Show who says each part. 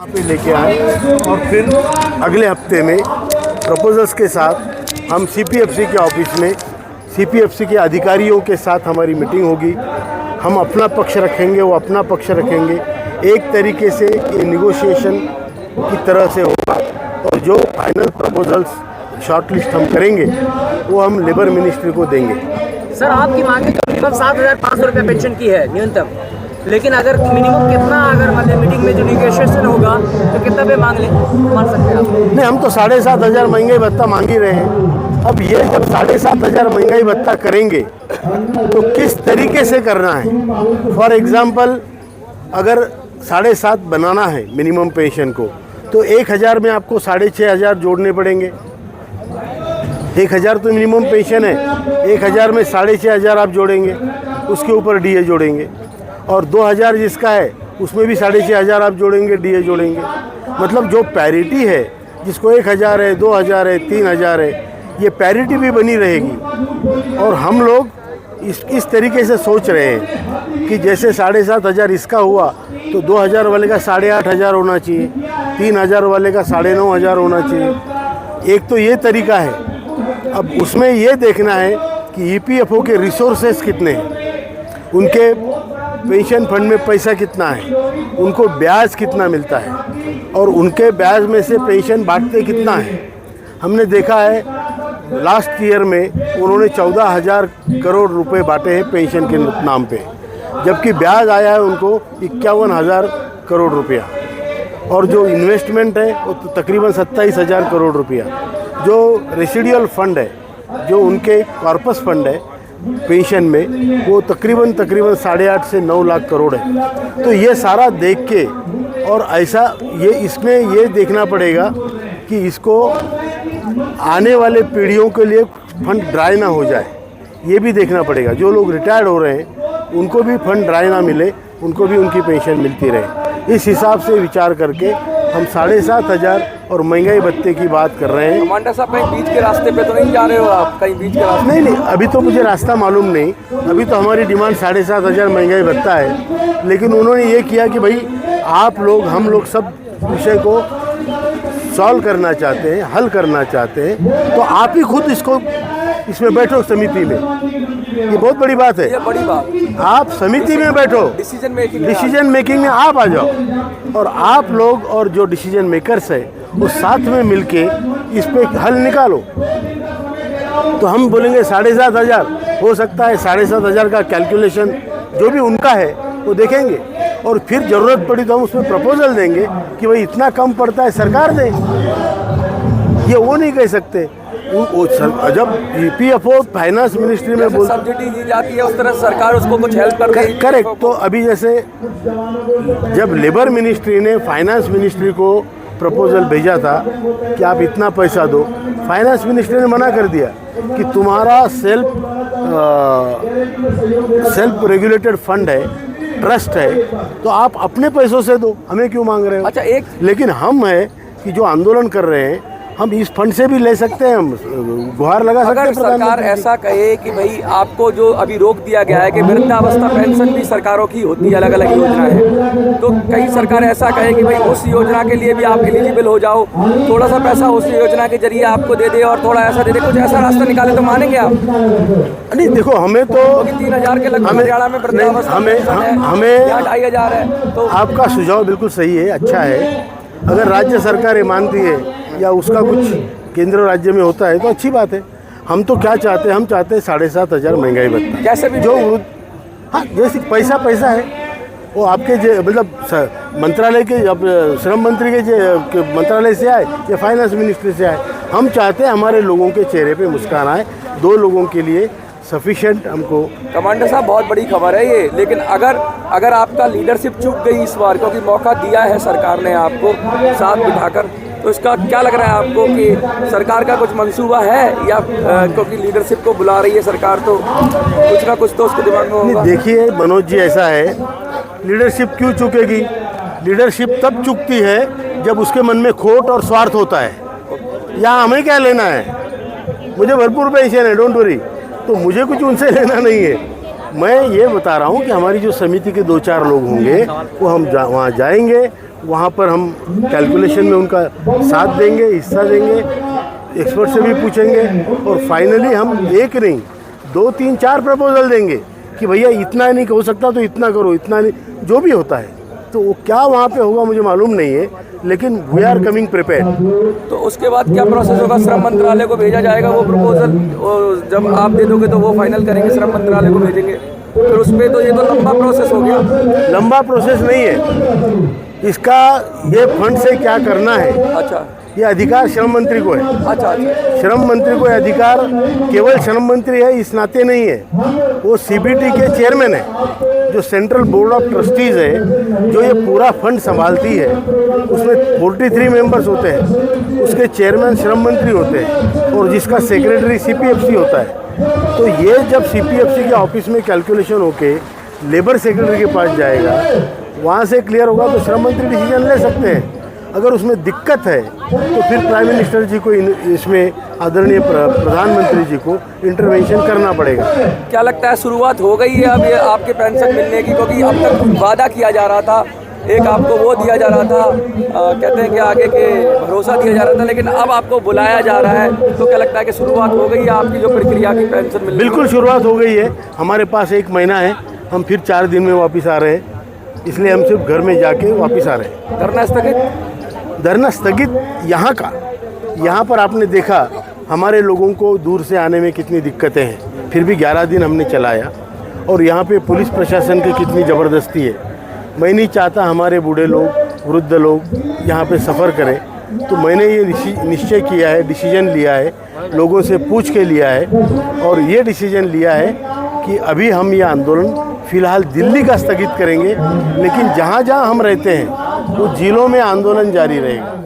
Speaker 1: यहाँ पे लेके आए और फिर अगले हफ्ते में प्रपोजल्स के साथ हम सीपीएफसी के ऑफिस में सीपीएफसी के अधिकारियों के साथ हमारी मीटिंग होगी। हम अपना पक्ष रखेंगे, वो अपना पक्ष रखेंगे। एक तरीके से ये निगोशिएशन की तरह से होगा और जो फाइनल प्रपोजल्स शॉर्टलिस्ट हम करेंगे वो हम लेबर मिनिस्ट्री को देंगे।
Speaker 2: सर, आपकी मांग तो मिनिमम 7,500 रुपये पेंशन की है न्यूनतम, लेकिन अगर मिनिमम कितना, अगर मतलब मीटिंग में जो निगोशिएशन होगा तो कितना पे मांग सकते हैं आप?
Speaker 1: नहीं, हम तो 7,500 महंगाई भत्ता मांग ही रहे हैं। अब ये जब 7,500 महंगाई भत्ता करेंगे तो किस तरीके से करना है। फॉर एग्जांपल, अगर 7,500 बनाना है मिनिमम पेंशन को तो 1,000 में आपको 6,500 जोड़ने पड़ेंगे। 1,000 तो मिनिमम पेंशन है, 1,000 में 6,500 आप जोड़ेंगे, उसके ऊपर डीए जोड़ेंगे और 2,000 जिसका है उसमें भी 6,500 आप जोड़ेंगे, डीए जोड़ेंगे। मतलब जो पैरिटी है, जिसको 1,000 है, 2,000 है, 3,000 है, ये पैरिटी भी बनी रहेगी। और हम लोग इस तरीके से सोच रहे हैं कि जैसे 7,500 इसका हुआ तो 2,000 वाले का 8,500 होना चाहिए, 3,000 वाले का 9,500 होना चाहिए। एक तो ये तरीका है। अब उसमें ये देखना है कि ईपीएफओ के रिसोर्सेस कितने हैं, उनके पेंशन फंड में पैसा कितना है, उनको ब्याज कितना मिलता है और उनके ब्याज में से पेंशन बांटते कितना है। हमने देखा है लास्ट ईयर में उन्होंने 14,000 करोड़ रुपए बांटे हैं पेंशन के नाम पे, जबकि ब्याज आया है उनको 51,000 करोड़ रुपया और जो इन्वेस्टमेंट है वो तो तकरीबन 27,000 करोड़ रुपया। जो रेसिडुअल फंड है, जो उनके कॉर्पस फंड है पेंशन में, वो तकरीबन 8.5 से 9 लाख करोड़ है। तो ये सारा देख के और ऐसा इसमें ये देखना पड़ेगा कि इसको आने वाले पीढ़ियों के लिए फंड ड्राई ना हो जाए, ये भी देखना पड़ेगा। जो लोग रिटायर्ड हो रहे हैं उनको भी फंड ड्राई ना मिले, उनको भी उनकी पेंशन मिलती रहे। इस हिसाब से विचार करके हम 7,500 और महंगाई भत्ते की बात कर रहे हैं।
Speaker 3: कमांडर साहब, कहीं बीच के रास्ते पे तो नहीं जा रहे हो आप? कहीं बीच के रास्ते?
Speaker 1: नहीं, अभी तो मुझे रास्ता मालूम नहीं। अभी तो हमारी डिमांड 7,500 महंगाई भत्ता है, लेकिन उन्होंने ये किया कि भाई आप लोग, हम लोग सब विषय को सॉल्व करना चाहते हैं, हल करना चाहते हैं, तो आप ही खुद इसमें बैठो समिति में। ये बहुत बड़ी बात है,
Speaker 3: ये बड़ी बात।
Speaker 1: आप समिति में बैठो, डिसीजन मेकिंग में आप आ जाओ और आप लोग और जो डिसीजन मेकर्स है वो साथ में मिलके इस पे हल निकालो। तो हम बोलेंगे 7,500 हो सकता है, 7,500 का कैलकुलेशन जो भी उनका है वो देखेंगे और फिर ज़रूरत पड़ी तो हम उसमें प्रपोजल देंगे कि भाई इतना कम पड़ता है, सरकार दे। ये वो नहीं कह सकते। जब ईपीएफओ फाइनेंस मिनिस्ट्री में
Speaker 3: सब्सिडी दी जाती है उस तरह सरकार उसको कुछ हेल्प कर रही है।
Speaker 1: करेक्ट। तो अभी जैसे जब लेबर मिनिस्ट्री ने फाइनेंस मिनिस्ट्री को प्रपोजल भेजा था कि आप इतना पैसा दो, फाइनेंस मिनिस्ट्री ने मना कर दिया कि तुम्हारा सेल्फ रेगुलेटेड फंड है, ट्रस्ट है, तो आप अपने पैसों से दो, हमें क्यों मांग रहे हो?
Speaker 3: अच्छा,
Speaker 1: लेकिन हम है कि जो आंदोलन कर रहे हैं हम इस फंड से भी ले सकते हैं, हम गुहार लगा सकते हैं।
Speaker 3: अगर सरकार ऐसा कहे कि भाई आपको जो अभी रोक दिया गया है कि वृद्धावस्था पेंशन भी सरकारों की होती है, अलग अलग योजना है, तो कई सरकार ऐसा कहे कि भाई उस योजना के लिए भी आप एलिजिबल हो जाओ, थोड़ा सा पैसा उस योजना के जरिए आपको दे दे और थोड़ा ऐसा दे दे, कुछ ऐसा रास्ता निकाले तो मानेंगे आप?
Speaker 1: नहीं, देखो हमें तो
Speaker 3: 3,000 के लगभग हरियाणा में वृद्धावस्था
Speaker 1: हमें
Speaker 3: 2,500 है। तो
Speaker 1: आपका सुझाव बिल्कुल सही है, अच्छा है। अगर राज्य सरकार ये मानती है या उसका कुछ केंद्र राज्य में होता है तो अच्छी बात है। हम तो क्या चाहते हैं, हम चाहते हैं 7,500 महंगाई भत्ता,
Speaker 3: कैसे भी
Speaker 1: जो हाँ, जैसे पैसा है वो आपके मतलब मंत्रालय के, श्रम मंत्री के मंत्रालय से आए या फाइनेंस मिनिस्ट्री से आए, हम चाहते हैं हमारे लोगों के चेहरे पे मुस्कान आए। 2 लोगों के लिए सफिशिएंट हमको।
Speaker 3: कमांडर साहब, बहुत बड़ी खबर है ये, लेकिन अगर आपका लीडरशिप चूक गई इस बार, क्योंकि मौका दिया है सरकार ने आपको साथ बिठाकर, तो इसका क्या लग रहा है आपको कि सरकार का कुछ मंसूबा है या क्योंकि लीडरशिप को बुला रही है सरकार तो कुछ ना कुछ तो उसके दिमाग में होगा?
Speaker 1: देखिए मनोज जी, ऐसा है, लीडरशिप क्यों चूकेगी? लीडरशिप तब चूकती है जब उसके मन में खोट और स्वार्थ होता है। यहाँ हमें क्या लेना है, मुझे भरपूर पेंशन है, डोंट वरी, तो मुझे कुछ उनसे लेना नहीं है। मैं ये बता रहा हूँ कि हमारी जो समिति के 2-4 लोग होंगे वो हम वहाँ जाएंगे, वहाँ पर हम कैलकुलेशन में उनका साथ देंगे, हिस्सा देंगे, एक्सपर्ट से भी पूछेंगे और फाइनली हम एक नहीं 2-3-4 प्रपोजल देंगे कि भैया इतना नहीं हो सकता तो इतना करो, इतना नहीं, जो भी होता है। तो वो क्या वहाँ पे होगा मुझे मालूम नहीं है, लेकिन वी आर कमिंग प्रिपेयर।
Speaker 3: तो उसके बाद क्या प्रोसेस होगा? श्रम मंत्रालय को भेजा जाएगा वो प्रपोजल, और जब आप दे दोगे तो वो फाइनल करेंगे, श्रम मंत्रालय को भेजेंगे, फिर उस पर तो ये तो लंबा प्रोसेस हो गया।
Speaker 1: लंबा प्रोसेस नहीं है इसका, ये फंड से क्या करना है,
Speaker 3: अच्छा,
Speaker 1: ये अधिकार श्रम मंत्री को है।
Speaker 3: अच्छा,
Speaker 1: श्रम मंत्री को ये अधिकार केवल श्रम मंत्री है इस नाते नहीं है, वो सीबीटी के चेयरमैन है, जो सेंट्रल बोर्ड ऑफ ट्रस्टीज़ है, जो ये पूरा फंड संभालती है। उसमें 43 मेंबर्स होते हैं, उसके चेयरमैन श्रम मंत्री होते हैं और जिसका सेक्रेटरी सीपीएफसी होता है। तो ये जब सीपीएफसी के ऑफिस में कैलकुलेशन होके लेबर सेक्रेटरी के पास जाएगा, वहाँ से क्लियर होगा तो श्रम मंत्री डिसीजन ले सकते हैं। अगर उसमें दिक्कत है तो फिर प्राइम मिनिस्टर जी को इसमें आदरणीय प्रधानमंत्री जी को इंटरवेंशन करना पड़ेगा।
Speaker 3: क्या लगता है शुरुआत हो गई है अब ये आपके पेंशन मिलने की? क्योंकि अब तक वादा किया जा रहा था, एक आपको वो दिया जा रहा था, कहते हैं कि आगे के भरोसा दिया जा रहा था, लेकिन अब आपको बुलाया जा रहा है, तो क्या लगता है कि शुरुआत हो गई है आपकी जो प्रक्रिया की पेंशन मिलने?
Speaker 1: बिल्कुल शुरुआत हो गई है। हमारे पास 1 महीना है, हम फिर 4 दिन में वापस आ रहे हैं, इसलिए हम सिर्फ घर में जाके वापस आ रहे हैं। धरना स्थगित यहाँ पर आपने देखा हमारे लोगों को दूर से आने में कितनी दिक्कतें हैं, फिर भी 11 दिन हमने चलाया। और यहाँ पे पुलिस प्रशासन की कितनी ज़बरदस्ती है। मैं नहीं चाहता हमारे बूढ़े लोग, वृद्ध लोग यहाँ पे सफ़र करें, तो मैंने ये निश्चय किया है, डिसीजन लिया है, लोगों से पूछ के लिया है और ये डिसीजन लिया है कि अभी हम ये आंदोलन फ़िलहाल दिल्ली का स्थगित करेंगे, लेकिन जहाँ जहाँ हम रहते हैं वो जिलों में आंदोलन जारी रहेगा।